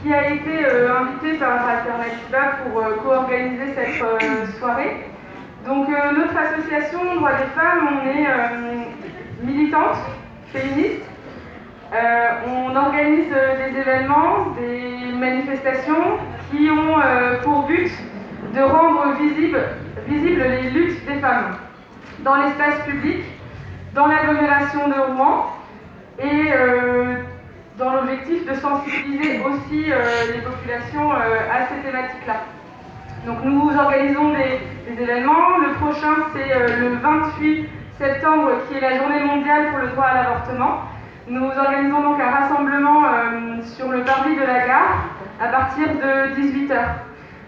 qui a été invité par Alternativa pour co-organiser cette soirée. Donc notre association Droits des femmes, on est militante, féministe. On organise des événements, des manifestations qui ont pour but de rendre visibles les luttes des femmes dans l'espace public, dans l'agglomération de Rouen et dans l'objectif de sensibiliser aussi les populations à ces thématiques-là. Donc nous organisons des événements. Le prochain, c'est le 28 septembre, qui est la journée mondiale pour le droit à l'avortement. Nous organisons donc un rassemblement sur le parvis de la gare à partir de 18h.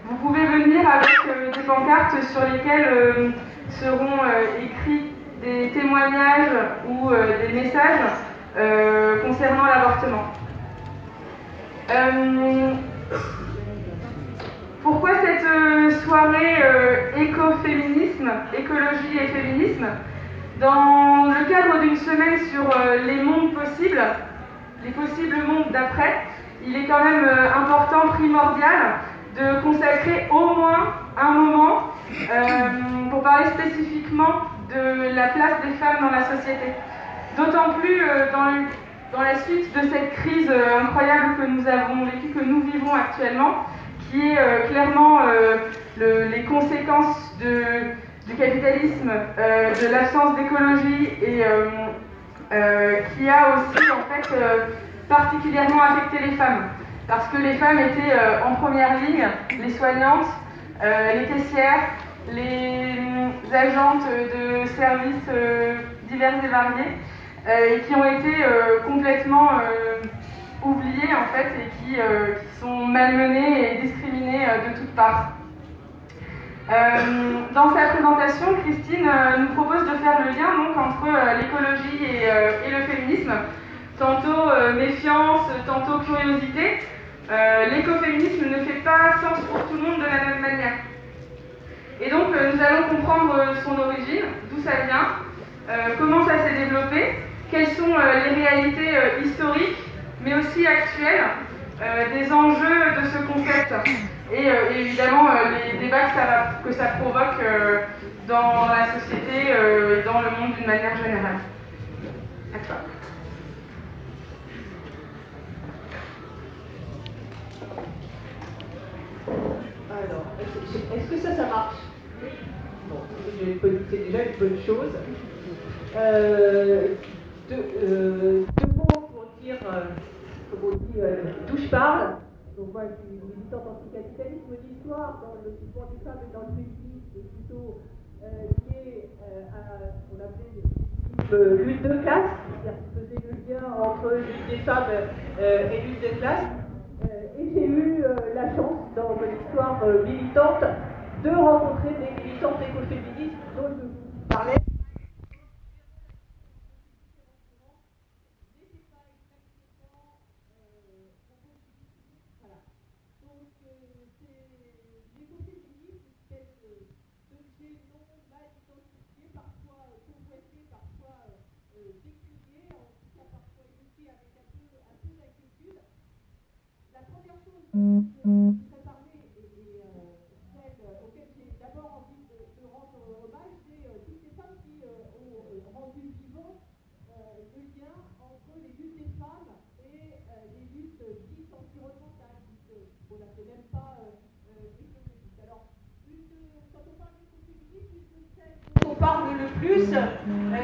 Vous pouvez venir avec des pancartes sur lesquelles seront écrits des témoignages ou des messages concernant l'avortement. Pourquoi cette soirée écoféminisme, écologie et féminisme? Dans le cadre d'une semaine sur les mondes possibles, les possibles mondes d'après, il est quand même important, primordial, de consacrer au moins un moment pour parler spécifiquement de la place des femmes dans la société. D'autant plus dans la suite de cette crise incroyable que nous avons vécue, que nous vivons actuellement, qui est clairement les conséquences du capitalisme, de l'absence d'écologie et qui a aussi en fait particulièrement affecté les femmes. Parce que les femmes étaient en première ligne, les soignantes, les caissières, les agentes de services divers et variés, qui ont été complètement oubliées en fait et qui sont malmenées et discriminées de toutes parts. Dans sa présentation, Christine nous propose de faire le lien donc entre l'écologie et le féminisme, tantôt méfiance, tantôt curiosité. L'écoféminisme ne fait pas sens pour tout le monde de la même manière. Et donc nous allons comprendre son origine, d'où ça vient, comment ça s'est développé, quelles sont les réalités historiques, mais aussi actuelles, des enjeux de ce concept. Et évidemment les débats que ça provoque dans la société et dans le monde d'une manière générale. À toi. Alors, est-ce que ça marche? Bon, c'est déjà une bonne chose. Deux mots pour dire, comme on dit, d'où je parle. Donc moi, je suis militante anticapitalisme d'histoire dans le mouvement des femmes et dans le féminisme, plutôt lié à ce qu'on appelait lutte de classe, c'est-à-dire qui faisait le lien entre lutte des femmes et lutte des classes. Et j'ai eu la chance, dans mon histoire militante, de rencontrer des militantes écoféministes dont je vous parlais.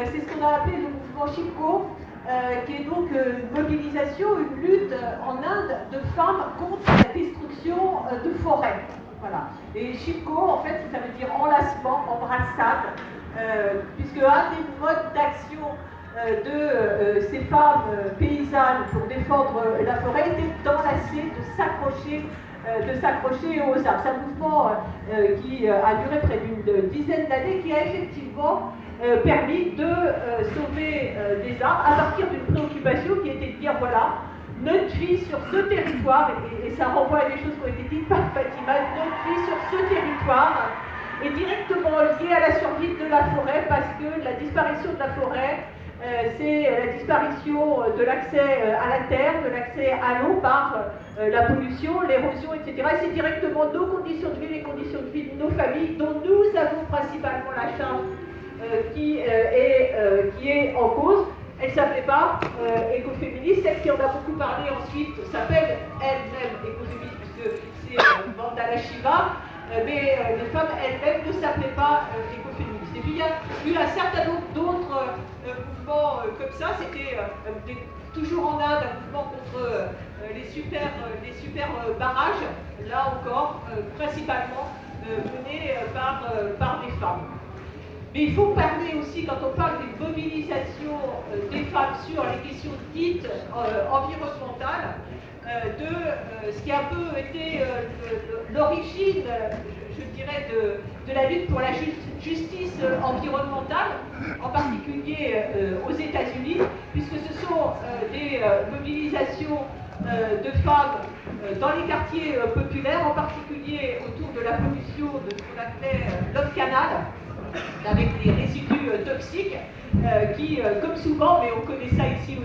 C'est ce qu'on a appelé le mouvement Chipko, qui est donc une mobilisation, une lutte en Inde de femmes contre la destruction de forêts. Voilà. Et Chipko, en fait, ça veut dire enlacement, embrassade, puisque un des modes d'action de ces femmes paysannes pour défendre la forêt était d'enlacer, de s'accrocher aux arbres. C'est un mouvement qui a duré près d'une dizaine d'années, qui a effectivement permis de sauver des arbres à partir d'une préoccupation qui était de dire voilà, notre vie sur ce territoire, et ça renvoie à des choses qui ont été dites par Fatima, notre vie sur ce territoire est directement liée à la survie de la forêt, parce que la disparition de la forêt c'est la disparition de l'accès à la terre, de l'accès à l'eau par la pollution, l'érosion, etc. Et c'est directement nos conditions de vie, les conditions de vie de nos familles, dont nous avons principalement la charge qui est en cause. Elle ne s'appelait pas écoféministe, celle qui en a beaucoup parlé ensuite s'appelle elle-même écoféministe, puisque c'est Vandana Shiva, mais les femmes elles-mêmes ne s'appelaient pas écoféministes. Et puis il y a eu un certain nombre d'autres mouvements comme ça, c'était toujours en Inde un mouvement contre les super barrages, là encore principalement menés par des femmes. Mais il faut parler aussi, quand on parle des mobilisations des femmes sur les questions dites environnementales, de ce qui a un peu été l'origine, je dirais, de la lutte pour la justice environnementale, en particulier aux États-Unis, puisque ce sont des mobilisations de femmes dans les quartiers populaires, en particulier autour de la pollution de ce qu'on appelait Love Canal, avec les résidus toxiques qui, comme souvent, mais on connaît ça ici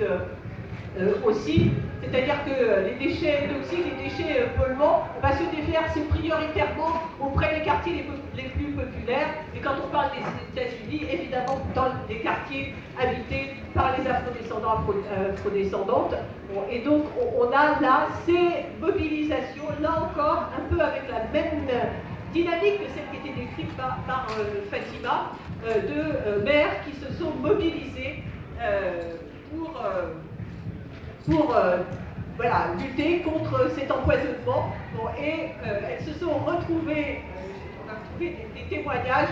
aussi, c'est-à-dire que les déchets toxiques, les déchets polluants, se déversent prioritairement auprès des quartiers les plus populaires. Et quand on parle des États-Unis, évidemment dans les quartiers habités par les afrodescendants, afrodescendantes. Bon, et donc on a là ces mobilisations, là encore, un peu avec la même dynamique que celle qui était décrite par Fatima, de mères qui se sont mobilisées pour lutter contre cet empoisonnement. Bon, et elles se sont retrouvées, on a retrouvé des témoignages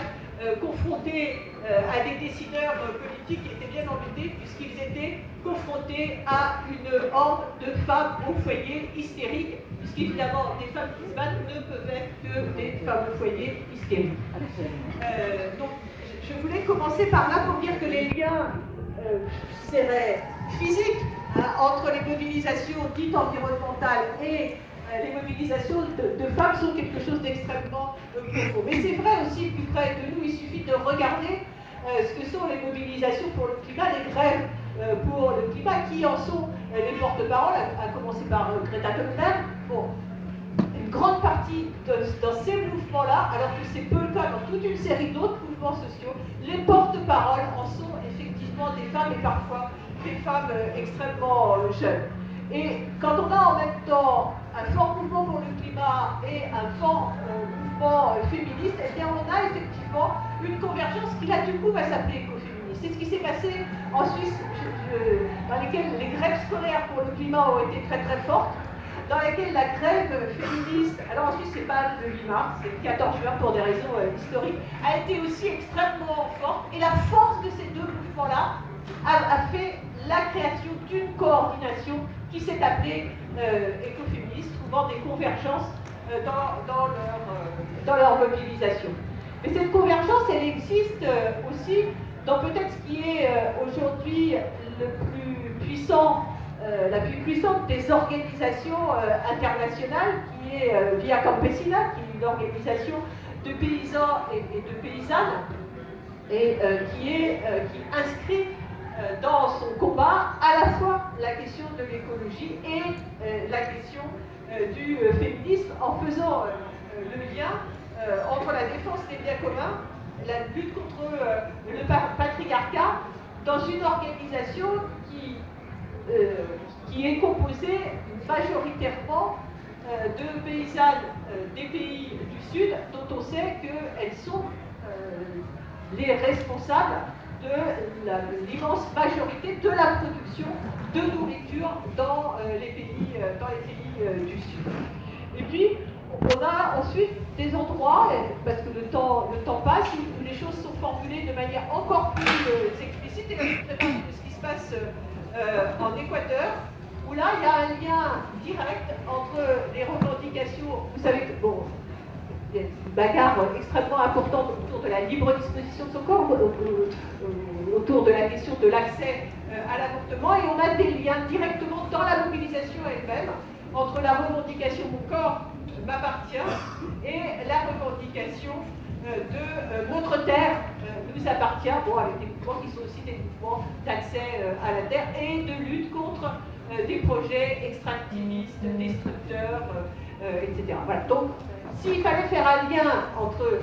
confrontés à des décideurs politiques qui étaient bien embêtés puisqu'ils étaient confrontés à une horde de femmes au foyer hystériques, puisqu'évidemment des femmes qui se battent ne peuvent être que des femmes au foyer hystériques. Donc je voulais commencer par là pour dire que les liens seraient physiques entre les mobilisations dites environnementales et les mobilisations de femmes sont quelque chose d'extrêmement profond. Mais c'est vrai aussi, plus près de nous, il suffit de regarder ce que sont les mobilisations pour le climat, les grèves pour le climat, qui en sont les porte-paroles, à commencer par Greta Thunberg. Bon, une grande partie dans ces mouvements-là, alors que c'est peu le cas dans toute une série d'autres mouvements sociaux, les porte-paroles en sont effectivement des femmes et parfois des femmes extrêmement jeunes. Et quand on a en même temps un fort mouvement pour le climat et un fort mouvement féministe, eh bien on a effectivement une convergence qui là du coup va s'appeler écoféministe. C'est ce qui s'est passé en Suisse, dans lesquelles les grèves scolaires pour le climat ont été très très fortes, dans lesquelles la grève féministe, alors en Suisse c'est pas le 8 mars, c'est le 14 juin pour des raisons historiques, a été aussi extrêmement forte. Et la force de ces deux mouvements-là a fait la création d'une coordination qui s'est appelée écoféministe, trouvant des convergences dans leur mobilisation. Mais cette convergence, elle existe aussi dans peut-être ce qui est aujourd'hui le plus puissant, la plus puissante des organisations internationales, qui est Via Campesina, qui est une organisation de paysans et de paysannes, et qui inscrit dans son combat à la fois la question de l'écologie et la question du féminisme, en faisant le lien entre la défense des biens communs, la lutte contre le patriarcat, dans une organisation qui est composée majoritairement de paysannes des pays du Sud, dont on sait qu'elles sont les responsables de l'immense majorité de la production de nourriture dans les pays du Sud. Et puis, on a ensuite des endroits, parce que le temps passe, où les choses sont formulées de manière encore plus explicite, et ce qui se passe en Équateur, où là, il y a un lien direct entre les revendications. Vous savez que, bon, il y a une bagarre extrêmement importante autour de la libre disposition de son corps, autour de la question de l'accès à l'avortement, et on a des liens directement dans la mobilisation elle-même entre la revendication « mon corps m'appartient » et la revendication de Notre Terre nous appartient, bon, avec des mouvements qui sont aussi des mouvements d'accès à la terre et de lutte contre des projets extractivistes, destructeurs, etc. Voilà. Donc, s'il fallait faire un lien entre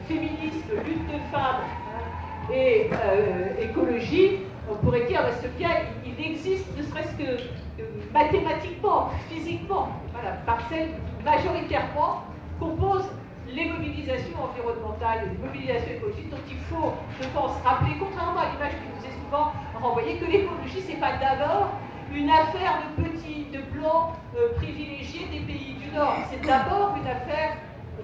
féminisme, lutte de femmes et écologie, on pourrait dire que ce lien, il existe, ne serait-ce que mathématiquement, physiquement, voilà, parce qu'elles majoritairement composent les mobilisations environnementales, les mobilisations écologiques, dont il faut, je pense, rappeler, contrairement à l'image qui nous est souvent renvoyée, que l'écologie, ce n'est pas d'abord une affaire de blancs privilégiés des pays du Nord. C'est d'abord une affaire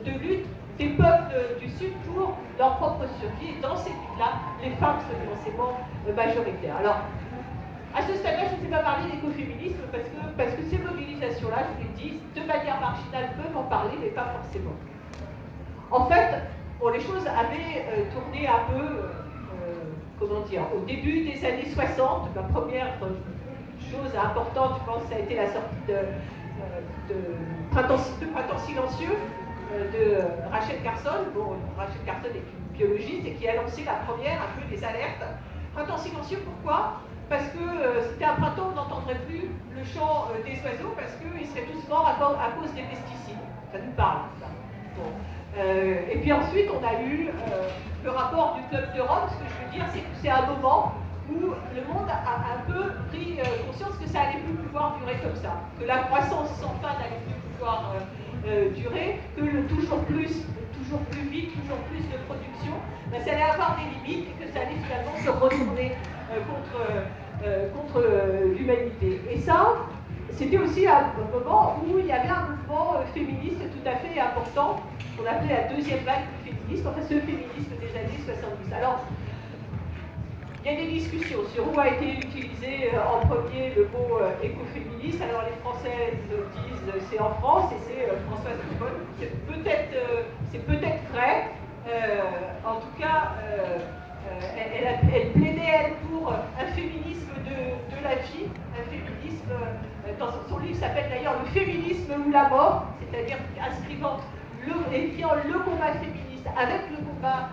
de lutte des peuples du Sud pour leur propre survie. Et dans ces luttes-là, les femmes sont forcément majoritaires. Alors, à ce stade-là, je ne sais pas parler d'écoféminisme parce que ces mobilisations-là, je vous l'ai dit, de manière marginale, peuvent en parler, mais pas forcément. En fait, bon, les choses avaient tourné un peu, comment dire, au début des années 60. La première chose importante, je pense, ça a été la sortie de Printemps silencieux de Rachel Carson. Bon, Rachel Carson est une biologiste et qui a lancé la première, un peu des alertes. Printemps silencieux, pourquoi ? Parce que c'était un printemps où on n'entendrait plus le chant des oiseaux parce qu'ils seraient tous morts à cause des pesticides. Ça nous parle, ça. Bon. Et puis ensuite, on a eu le rapport du Club de Rome. Ce que je veux dire, c'est que c'est un moment où le monde a un peu pris conscience que ça allait plus pouvoir durer comme ça, que la croissance sans fin n'allait plus pouvoir durer, que le toujours plus vite, toujours plus de production, ben, ça allait avoir des limites et que ça allait finalement se retourner contre l'humanité. Et ça, c'était aussi un moment où il y avait un mouvement féministe tout à fait important, qu'on appelait la deuxième vague du féminisme, enfin ce féminisme des années 70. Alors, il y a des discussions sur où a été utilisé en premier le mot écoféministe. Alors les Françaises disent c'est en France et c'est Françoise Houphouët. C'est peut-être vrai. En tout cas, elle plaidait, elle, pour un féminisme de la vie, un féminisme, dans son livre s'appelle d'ailleurs Le féminisme ou la mort, c'est-à-dire inscrivant le combat féministe avec le combat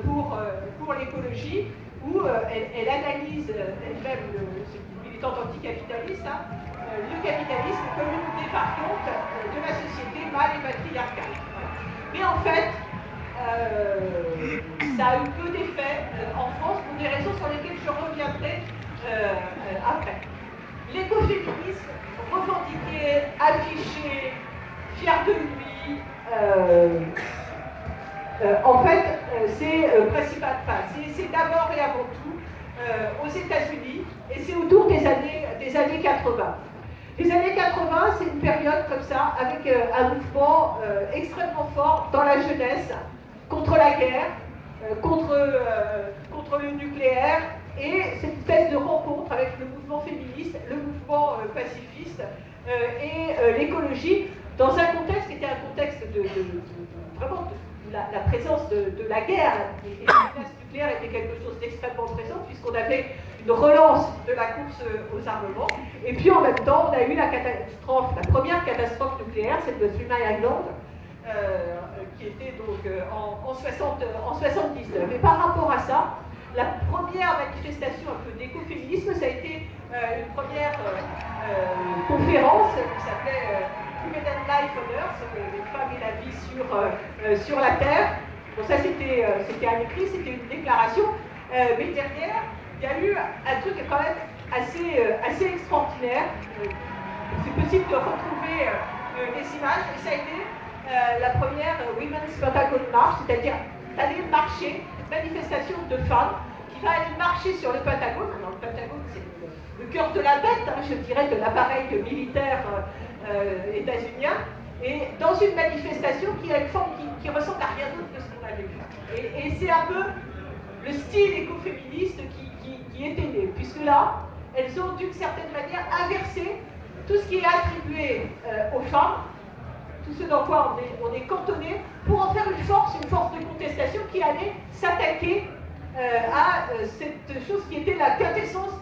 pour l'écologie, où elle analyse elle-même, c'est une militante anticapitaliste, le capitalisme comme une défaillante de la société mâle et patriarcale. Mais en fait, ça a eu peu d'effet en France pour des raisons sur lesquelles je reviendrai après. L'écoféminisme, revendiqué, affiché, fier de lui, en fait, c'est c'est d'abord et avant tout aux États-Unis, et c'est autour des années 80. Les années 80, c'est une période comme ça, avec un mouvement extrêmement fort dans la jeunesse, contre la guerre, contre le nucléaire, et cette espèce de rencontre avec le mouvement féministe, le mouvement pacifiste et l'écologie, dans un contexte qui était un contexte vraiment de la présence de la guerre, et la menace nucléaire était quelque chose d'extrêmement présent, puisqu'on avait une relance de la course aux armements, et puis en même temps, on a eu la première catastrophe nucléaire, celle de Three Mile Island, qui était donc en 79. Et par rapport à ça, la première manifestation un peu d'écoféminisme, ça a été une première conférence qui s'appelait Human and Life on Earth, les femmes et la vie sur la Terre. Bon, ça c'était à l'écrit, c'était une déclaration, mais derrière, il y a eu un truc quand même assez extraordinaire. C'est possible de retrouver les images, et ça a été la première Women's Pentagon March, c'est-à-dire d'aller marcher, manifestation de femmes qui va aller marcher sur le Pentagone. Alors le Pentagone, c'est le cœur de la bête, je dirais, de l'appareil militaire états-unien, et dans une manifestation qui a une forme qui ressemble à rien d'autre que ce qu'on avait vu. Et c'est un peu le style écoféministe qui était né, puisque là, elles ont d'une certaine manière inversé tout ce qui est attribué aux femmes, tout ce dans quoi on est cantonné, pour en faire une force de contestation qui allait s'attaquer à cette chose qui était la quintessence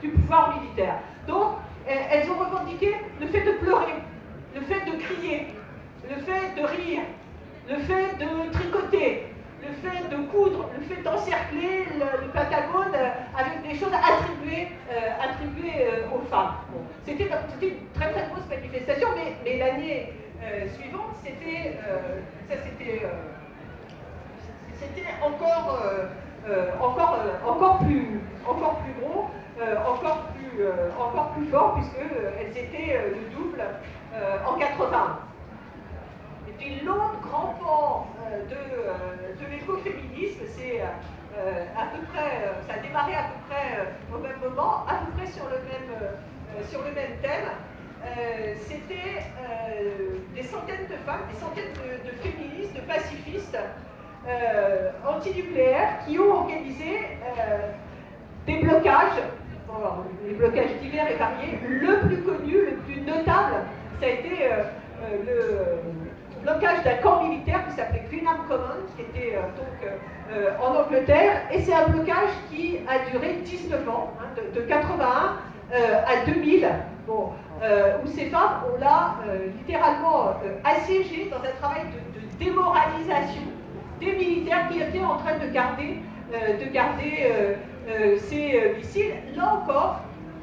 du pouvoir militaire. Donc, elles ont revendiqué le fait de pleurer, le fait de crier, le fait de rire, le fait de tricoter, le fait de coudre, le fait d'encercler le Pentagone avec des choses attribuées aux femmes. Bon. C'était une très très grosse manifestation, mais l'année suivante, c'était encore plus gros, encore plus fort, puisqu'elles étaient le double en 80. Et puis l'autre grand pan de l'écoféminisme, c'est à peu près, ça a démarré à peu près au même moment, à peu près sur le même thème. C'était des centaines de femmes, des centaines de féministes, de pacifistes antinucléaires qui ont organisé des blocages, les blocages divers et variés. Le plus connu, le plus notable, ça a été le blocage d'un camp militaire qui s'appelait Greenham Commons, qui était en Angleterre, et c'est un blocage qui a duré 19 ans, hein, de 81 à 2000, bon, où ces femmes ont là littéralement assiégé dans un travail de démoralisation des militaires qui étaient en train de garder ces missiles, là encore,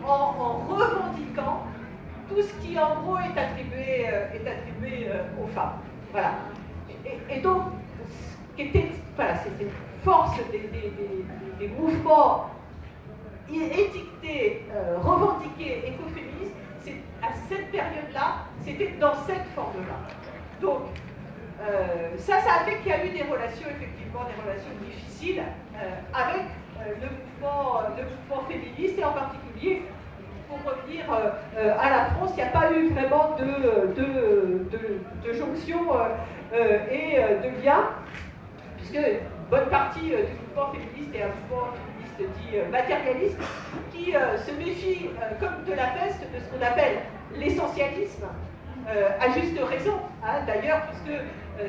en revendiquant tout ce qui en gros est attribué aux femmes. Voilà. Et donc, voilà, c'était une force des mouvements étiquetés, revendiqués, écoféministes. À cette période-là, c'était dans cette forme-là. Donc, ça a fait qu'il y a eu des relations, effectivement, des relations difficiles avec le mouvement féministe, et en particulier, pour revenir à la France, il n'y a pas eu vraiment de jonction et de lien, puisque une bonne partie du mouvement féministe est un mouvement féministe dit matérialiste, qui se méfie comme de la peste de ce qu'on appelle l'essentialisme, à juste raison, hein, d'ailleurs, puisque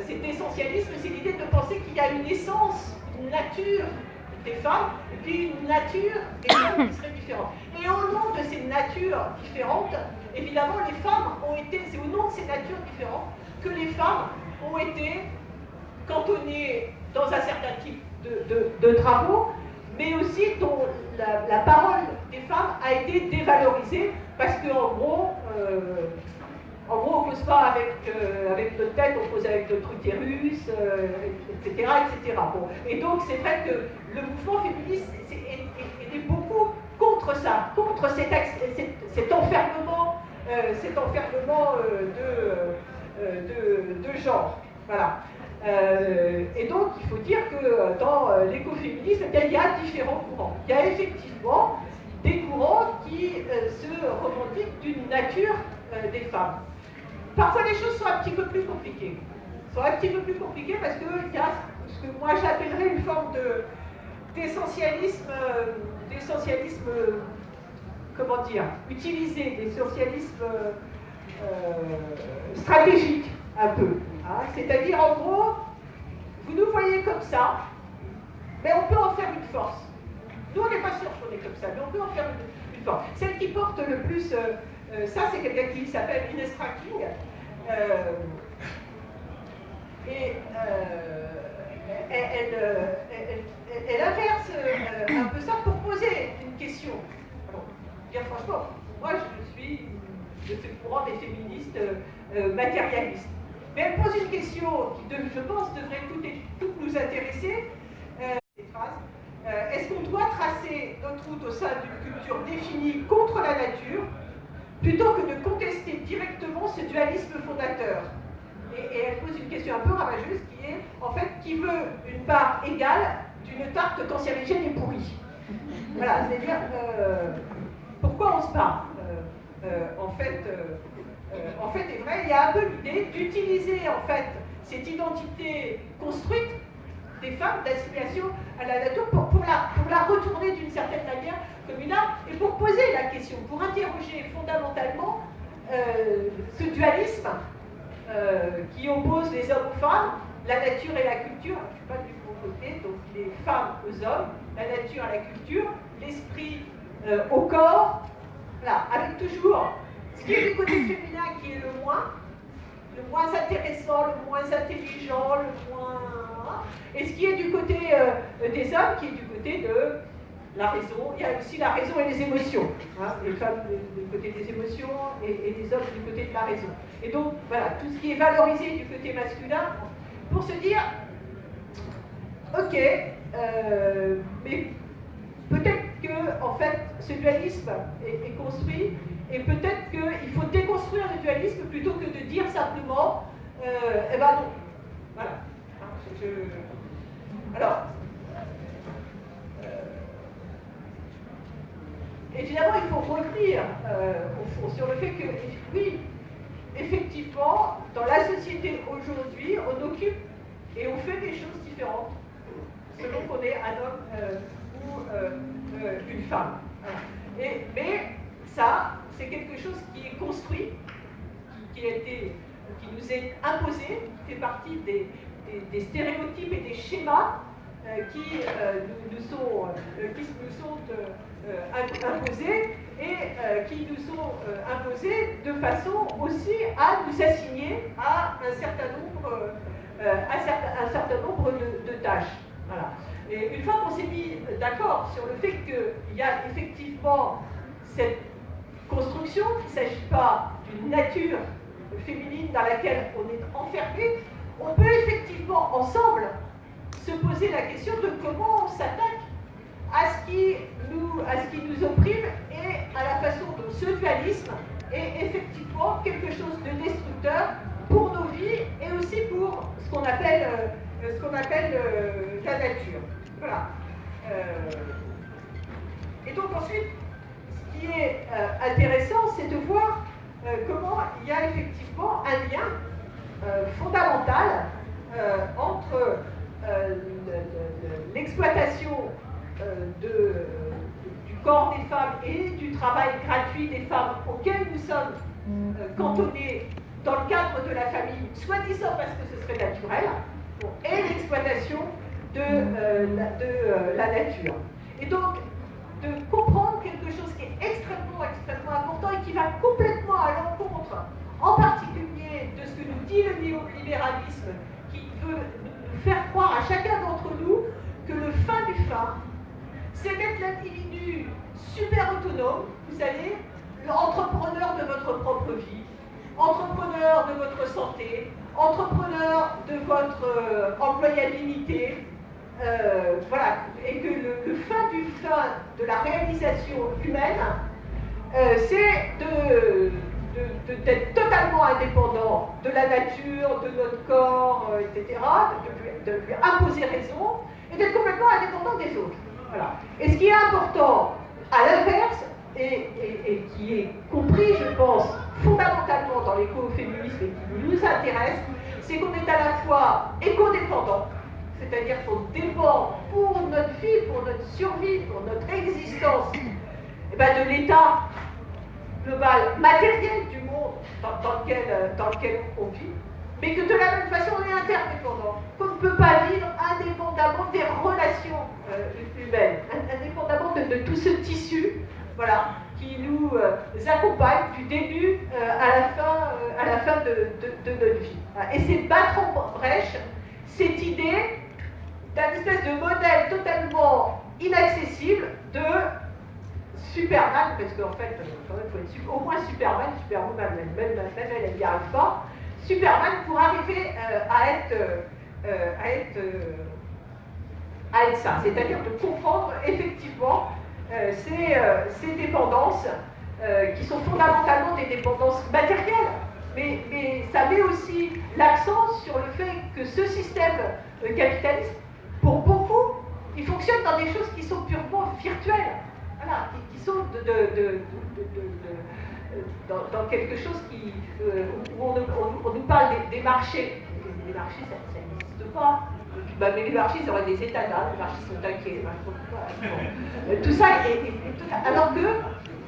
cet essentialisme, c'est l'idée de penser qu'il y a une essence, une nature des femmes, et puis une nature des hommes qui serait différente. Et au nom de ces natures différentes, évidemment, les femmes ont été, c'est au nom de ces natures différentes que les femmes ont été cantonnées dans un certain type de travaux, mais aussi dont la parole des femmes a été dévalorisée, parce qu'en gros, on ne cause pas avec notre tête, on cause avec notre utérus, etc. Bon. Et donc, c'est vrai que le mouvement féministe est beaucoup contre ça, contre cet enfermement, de genre. Voilà. Et donc, il faut dire que dans l'écoféminisme, il y a différents courants. Il y a effectivement des courants qui se revendiquent d'une nature des femmes. Parfois, les choses sont un petit peu plus compliquées. Parce qu'il y a ce que moi j'appellerais une forme d'essentialisme, comment dire, utilisé, d'essentialisme stratégique, un peu. Hein. C'est-à-dire, en gros, vous nous voyez comme ça, mais on peut en faire une force. Nous, on n'est pas sûr qu'on est comme ça, mais on peut en faire une force. Celle qui porte le plus ça, c'est quelqu'un qui s'appelle Ines Racking. Elle inverse un peu ça pour poser une question. Alors, bien franchement, moi je suis de ce courant des féministes matérialistes. Mais elle pose une question qui, je pense, devrait toutes nous intéresser. Ces phrases. Est-ce qu'on doit tracer notre route au sein d'une culture définie contre la nature, plutôt que de contester directement ce dualisme fondateur? Et elle pose une question un peu ravageuse qui est, en fait, qui veut une part égale d'une tarte cancérigène et pourrie? Voilà, c'est-à-dire, pourquoi on se bat? En fait, est vrai, il y a un peu l'idée d'utiliser, en fait, cette identité construite des femmes d'assimilation à la nature pour la retourner d'une certaine manière comme une art, et pour poser la question, pour interroger fondamentalement ce dualisme qui oppose les hommes aux femmes, la nature et la culture. Je ne suis pas du bon côté, donc les femmes aux hommes, la nature à la culture, l'esprit au corps, voilà, avec toujours ce qui est du côté féminin qui est le moins, le moins intéressant, le moins intelligent, le moins... Et ce qui est du côté des hommes, qui est du côté de la raison. Il y a aussi la raison et les émotions. Hein, les femmes du côté des émotions et les hommes du côté de la raison. Et donc, voilà, tout ce qui est valorisé du côté masculin, pour se dire, ok, mais peut-être que, en fait, ce dualisme est construit, et peut-être qu'il faut déconstruire le dualisme plutôt que de dire simplement, eh ben non. Voilà. Alors, évidemment, il faut revenir au fond sur le fait que, oui, effectivement, dans la société aujourd'hui, on occupe et on fait des choses différentes selon qu'on est un homme ou une femme. Voilà. Mais ça, c'est quelque chose qui est construit, qui nous est imposé, qui fait partie des stéréotypes et des schémas qui nous sont imposés et qui nous sont imposés de façon aussi à nous assigner à un certain nombre de tâches. Voilà. Et une fois qu'on s'est mis d'accord sur le fait qu'il y a effectivement cette construction, qu'il ne s'agit pas d'une nature féminine dans laquelle on est enfermé, on peut effectivement ensemble se poser la question de comment on s'attaque à ce qui nous opprime et à la façon dont ce dualisme est effectivement quelque chose de destructeur pour nos vies et aussi pour ce qu'on appelle la nature. Voilà. Et donc ensuite, ce qui est intéressant, c'est de voir comment il y a effectivement un lien fondamental entre l'exploitation du corps des femmes et du travail gratuit des femmes auquel nous sommes cantonnés dans le cadre de la famille, soi-disant parce que ce serait naturel, et l'exploitation de la nature. Et donc, de comprendre quelque chose qui est extrêmement important et qui va complètement à l'encontre, en particulier de ce que nous dit le néolibéralisme, qui veut nous faire croire à chacun d'entre nous que le fin du fin, c'est d'être l'individu super autonome, vous savez, l'entrepreneur de votre propre vie, entrepreneur de votre santé, entrepreneur de votre employabilité, voilà, et que le fin du fin de la réalisation humaine, c'est d'être totalement indépendant de la nature, de notre corps, etc., de lui imposer raison, et d'être complètement indépendant des autres. Voilà. Et ce qui est important, à l'inverse, et qui est compris, je pense, fondamentalement dans l'écoféminisme et qui nous intéresse, c'est qu'on est à la fois éco-dépendant, c'est-à-dire qu'on dépend pour notre vie, pour notre survie, pour notre existence, et ben de l'état global, matériel du monde dans lequel on vit, mais que de la même façon on est interdépendant, qu'on ne peut pas vivre indépendamment des relations humaines, indépendamment de tout ce tissu, voilà, qui nous accompagne du début à la fin de notre vie. Et c'est battre en brèche cette idée d'un espèce de modèle totalement inaccessible de Superman, parce qu'en fait, il faut être au moins Superman, même elle n'y arrive pas. Superman pour arriver à être ça, c'est-à-dire de comprendre effectivement ces dépendances qui sont fondamentalement des dépendances matérielles, mais ça met aussi l'accent sur le fait que ce système capitaliste, pour beaucoup, il fonctionne dans des choses qui sont purement virtuelles, voilà, qui sont dans quelque chose où on nous parle des marchés. Les marchés, ça n'existe pas. Mais les marchés, ils auraient des états d'âme, les marchés sont inquiets. Tout ça alors que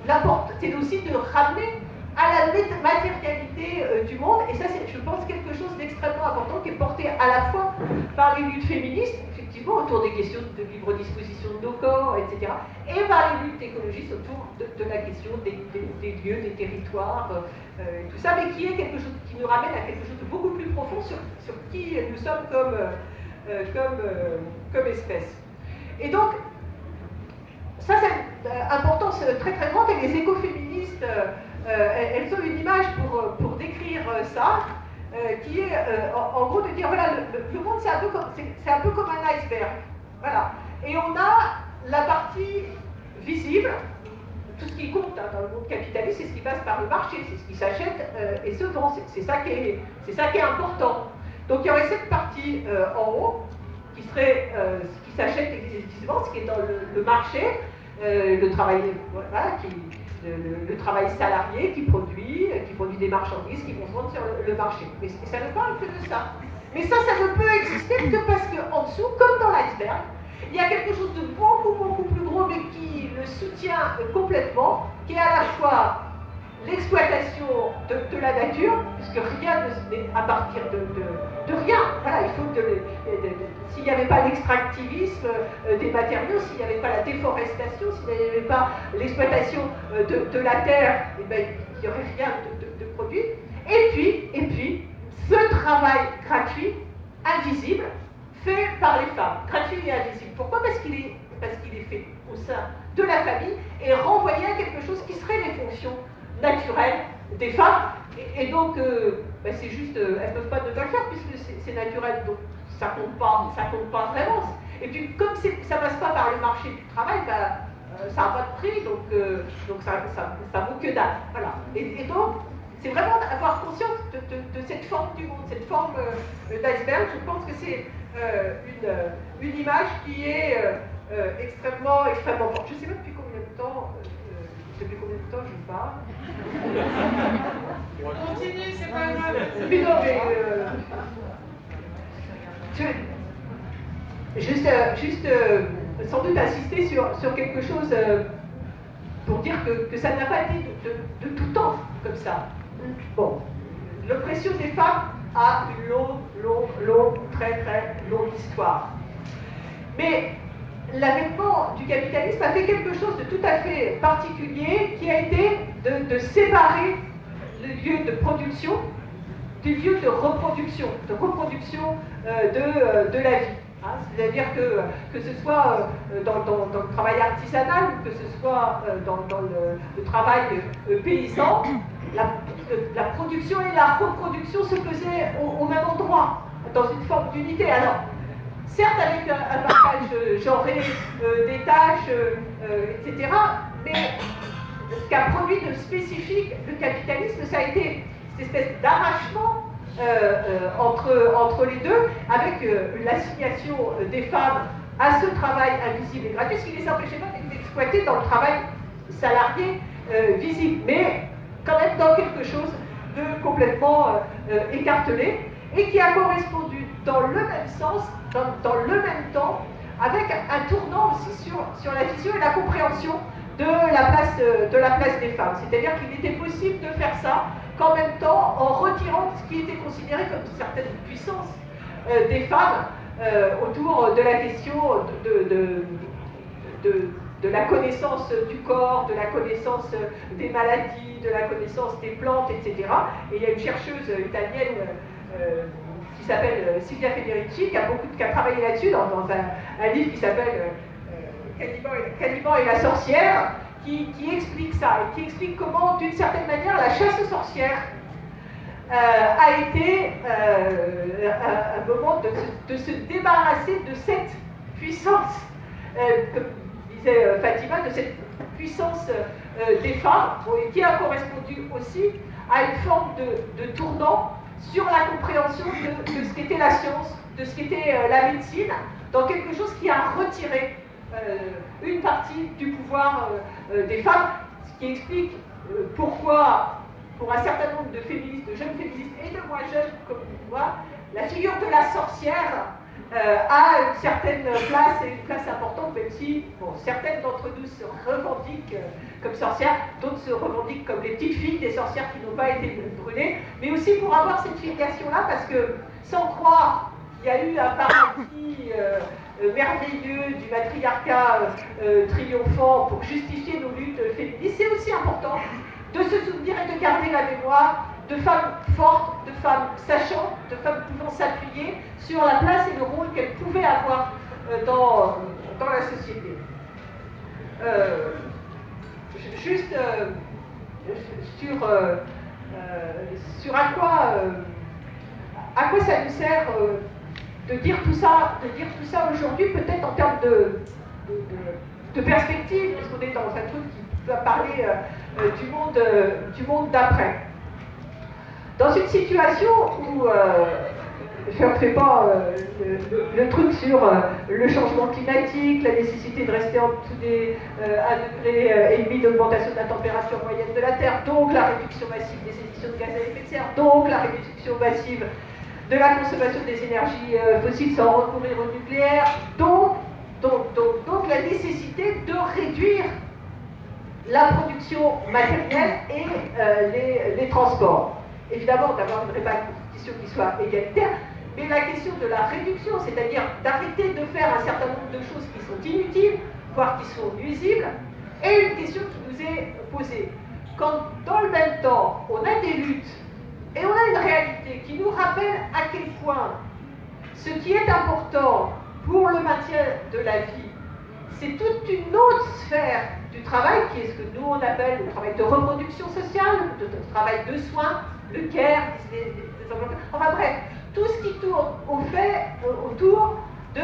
l'important, c'est aussi de ramener à la matérialité du monde, et ça, c'est, je pense, quelque chose d'extrêmement important qui est porté à la fois par les luttes féministes, effectivement, effectivement autour des questions de libre disposition de nos corps, etc. Et par les luttes écologistes autour de la question des lieux, des territoires, tout ça, mais qui est quelque chose qui nous ramène à quelque chose de beaucoup plus profond sur qui nous sommes comme espèce. Et donc, ça c'est une importance très très grande, et les écoféministes, elles ont une image pour décrire ça, qui est en gros de dire, voilà, le monde c'est un peu comme un iceberg. Voilà. Et on a la partie visible, tout ce qui compte dans le monde capitaliste, c'est ce qui passe par le marché, c'est ce qui s'achète et se vend, c'est ça qui est important. Donc il y aurait cette partie en haut, qui serait ce qui s'achète et qui se vend, ce qui est dans le marché, le travail, voilà, le travail salarié qui produit des marchandises qui vont se vendre sur le marché. Mais ça ne parle que de ça. Mais ça ne peut exister que parce qu'en dessous, comme dans l'iceberg, il y a quelque chose de beaucoup, beaucoup plus gros, mais qui le soutient complètement, qui est à la fois l'exploitation de la nature, puisque rien n'est à partir de rien. Voilà, il faut s'il n'y avait pas l'extractivisme des matériaux, s'il n'y avait pas la déforestation, s'il n'y avait pas l'exploitation de la terre, eh ben, il n'y aurait rien de produit. Et puis, ce travail gratuit, invisible, fait par les femmes, gratuit et invisible. Pourquoi? Parce qu'il est fait au sein de la famille et renvoyé à quelque chose qui serait les fonctions naturelles des femmes. Et donc, ben c'est juste, elles ne peuvent pas ne pas le faire puisque c'est naturel, donc ça compte pas vraiment. Et puis, comme ça passe pas par le marché du travail, ben, ça n'a pas de prix, donc ça vaut que dalle. Voilà. Et donc, c'est vraiment avoir conscience de cette forme du monde, cette forme d'iceberg. Je pense que c'est une image qui est extrêmement forte. Je ne sais pas depuis combien de temps je parle. Continue, c'est pas grave. Mais non, mais juste sans doute insister sur quelque chose pour dire que ça n'a pas été de tout temps comme ça. Bon, l'oppression des femmes a une très très longue histoire. Mais l'avènement du capitalisme a fait quelque chose de tout à fait particulier, qui a été de séparer le lieu de production du lieu de reproduction de la vie. Hein, c'est-à-dire que ce soit dans le travail artisanal, ou que ce soit dans le travail paysan, la production et la reproduction se faisaient au même endroit, dans une forme d'unité. Alors, certes avec un partage genré des tâches, etc., mais ce qu'a produit de spécifique le capitalisme, ça a été cette espèce d'arrachement entre les deux, avec l'assignation des femmes à ce travail invisible et gratuit, ce qui ne les empêchait pas d'être exploitées dans le travail salarié visible, mais quand même dans quelque chose de complètement écartelé, et qui a correspondu dans le même sens, dans le même temps, avec un tournant aussi sur la vision et la compréhension de la place des femmes. C'est-à-dire qu'il était possible de faire ça qu'en même temps, en retirant ce qui était considéré comme une certaine puissance des femmes autour de la question de la connaissance du corps, de la connaissance des maladies, de la connaissance des plantes, etc. Et il y a une chercheuse italienne qui s'appelle Silvia Federici, qui a travaillé là-dessus dans un livre qui s'appelle Caliban et la sorcière, qui explique ça, et qui explique comment, d'une certaine manière, la chasse aux sorcières a été un moment de se débarrasser de cette puissance, comme disait Fatima, de cette puissance des femmes, et qui a correspondu aussi à une forme de tournant sur la compréhension de ce qu'était la science, de ce qu'était la médecine, dans quelque chose qui a retiré une partie du pouvoir des femmes, ce qui explique pourquoi, pour un certain nombre de féministes, de jeunes féministes et de moins jeunes comme moi, la figure de la sorcière a une certaine place, et une place importante, même si certaines d'entre nous se revendiquent comme sorcières, d'autres se revendiquent comme les petites filles des sorcières qui n'ont pas été brûlées, mais aussi pour avoir cette filiation-là, parce que sans croire qu'il y a eu un paradis merveilleux du matriarcat triomphant pour justifier nos luttes féministes, c'est aussi important de se souvenir et de garder la mémoire de femmes fortes, de femmes sachantes, de femmes pouvant s'appuyer sur la place et le rôle qu'elles pouvaient avoir dans la société. Juste sur à quoi ça nous sert de dire tout ça aujourd'hui, peut-être en termes de perspective, parce qu'on est dans un truc qui va parler du monde d'après. Dans une situation où je ne refais pas le truc sur le changement climatique, la nécessité de rester en dessous des 1,5 degré d'augmentation de la température moyenne de la Terre, donc la réduction massive des émissions de gaz à effet de serre, donc la réduction massive de la consommation des énergies fossiles sans recourir au nucléaire, donc la nécessité de réduire la production matérielle et les transports. Évidemment, d'avoir une répartition qui soit égalitaire, mais la question de la réduction, c'est-à-dire d'arrêter de faire un certain nombre de choses qui sont inutiles, voire qui sont nuisibles, est une question qui nous est posée. Quand, dans le même temps, on a des luttes et on a une réalité qui nous rappelle à quel point ce qui est important pour le maintien de la vie, c'est toute une autre sphère du travail, qui est ce que nous on appelle le travail de reproduction sociale, le travail de soins, le care, enfin bref, tout ce qui tourne autour de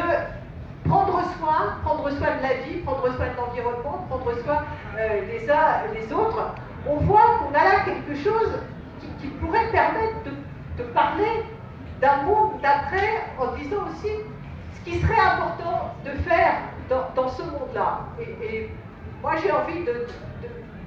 prendre soin de la vie, prendre soin de l'environnement, prendre soin les uns les autres. On voit qu'on a là quelque chose qui pourrait permettre de parler d'un monde d'après en disant aussi ce qui serait important de faire dans ce monde-là. Et moi j'ai envie de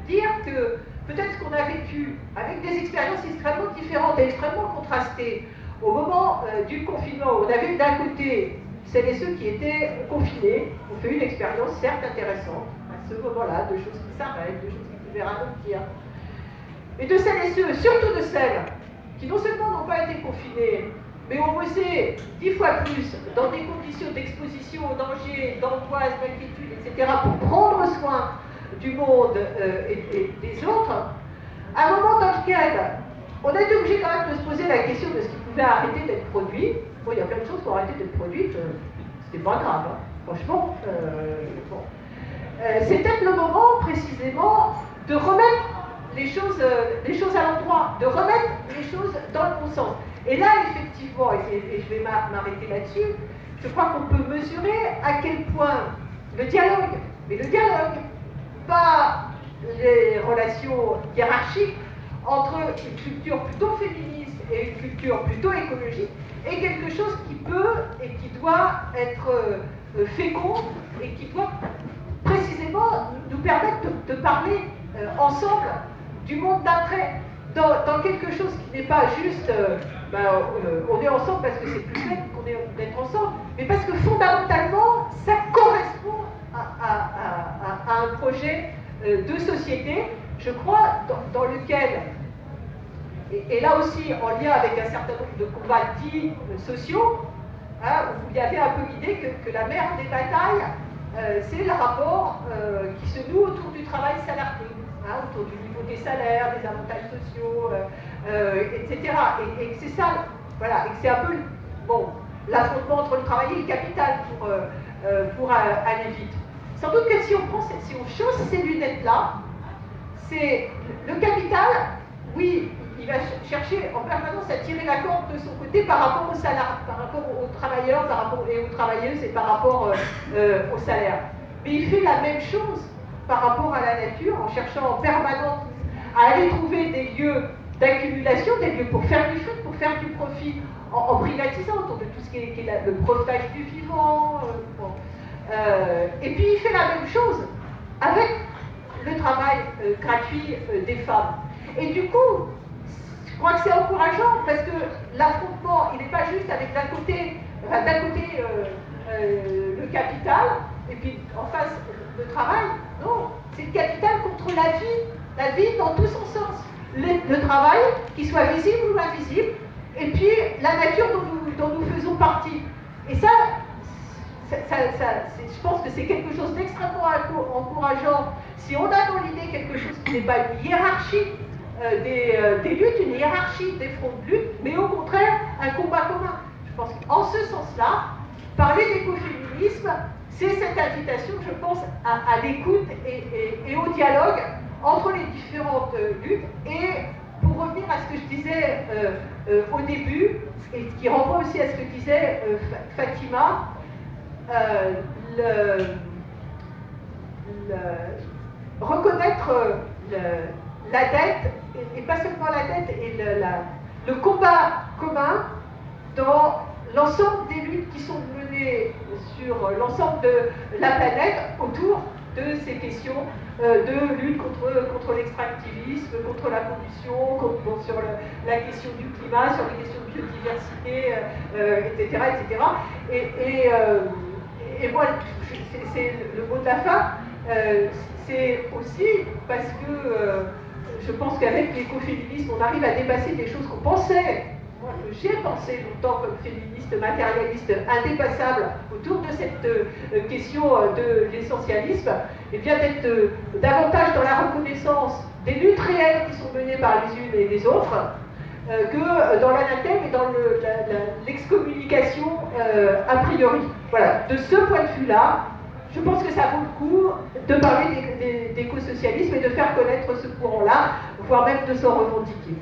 dire que peut-être ce qu'on a vécu avec des expériences extrêmement différentes et extrêmement contrastées au moment du confinement, où on avait d'un côté celles et ceux qui étaient confinés, ont fait une expérience certes intéressante à ce moment-là, de choses qui s'arrêtent, de choses qui pouvaient ralentir. Et de celles et ceux, surtout de celles qui non seulement n'ont pas été confinées, mais ont bossé 10 fois plus dans des conditions d'exposition au danger, d'angoisse, d'inquiétude, etc., pour prendre soin du monde et des autres, à un moment dans lequel on a été obligé quand même de se poser la question de ce qui pouvait arrêter d'être produit. Bon, il y a plein de choses qui ont arrêté d'être produites, c'était pas grave, hein. Franchement. C'est peut-être le moment précisément de remettre les choses à l'endroit, de remettre les choses dans le bon sens. Et là, effectivement, et je vais m'arrêter là-dessus, je crois qu'on peut mesurer à quel point le dialogue, mais le dialogue, pas les relations hiérarchiques entre une culture plutôt féministe et une culture plutôt écologique, est quelque chose qui peut et qui doit être fécond et qui doit précisément nous permettre de parler ensemble du monde d'après, dans quelque chose qui n'est pas juste on est ensemble parce que c'est plus fait qu'on est d'être ensemble, mais parce que fondamentalement ça correspond à un projet de société, je crois, dans lequel, et là aussi en lien avec un certain nombre de combats dits sociaux, hein, où il y avait un peu l'idée que la mère des batailles, c'est le rapport qui se noue autour du travail salarié, hein, autour du niveau des salaires, des avantages sociaux, etc. Et que c'est ça, voilà, et que c'est un peu l'affrontement entre le travail et le capital pour aller vite. Sans doute que si on chausse ces lunettes-là, c'est le capital, oui, il va chercher en permanence à tirer la corde de son côté par rapport au salaire, par rapport aux travailleurs, et aux travailleuses et par rapport au salaire. Mais il fait la même chose par rapport à la nature en cherchant en permanence à aller trouver des lieux d'accumulation, des lieux pour faire du fric, pour faire du profit, en privatisant autour de tout ce qui est le profitage du vivant. Et puis il fait la même chose avec le travail gratuit des femmes. Et du coup, je crois que c'est encourageant parce que l'affrontement, il n'est pas juste avec d'un côté le capital et puis en face le travail. Non, c'est le capital contre la vie dans tout son sens. Le travail, qu'il soit visible ou invisible, et puis la nature dont nous faisons partie. Et ça, je pense que c'est quelque chose d'extrêmement encourageant si on a dans l'idée quelque chose qui n'est pas une hiérarchie des luttes, une hiérarchie des fronts de lutte, mais au contraire un combat commun. Je pense qu'en ce sens-là, parler d'écoféminisme, c'est cette invitation, je pense, à l'écoute et au dialogue entre les différentes luttes. Et pour revenir à ce que je disais au début, et qui renvoie aussi à ce que disait Fatima, reconnaître la dette, et pas seulement la dette, et le combat commun dans l'ensemble des luttes qui sont menées sur l'ensemble de la planète autour de ces questions de lutte contre l'extractivisme, contre la pollution, sur la question du climat, sur les questions de biodiversité, etc., etc. Et moi, c'est le mot de la fin, c'est aussi parce que je pense qu'avec l'écoféminisme, on arrive à dépasser des choses qu'on pensait. Moi, j'ai pensé longtemps comme féministe, matérialiste, indépassable autour de cette question de l'essentialisme, et bien d'être davantage dans la reconnaissance des luttes réelles qui sont menées par les unes et les autres, que dans l'anathème et dans l'excommunication a priori. Voilà, de ce point de vue-là, je pense que ça vaut le coup de parler d'écosocialisme et de faire connaître ce courant-là, voire même de s'en revendiquer.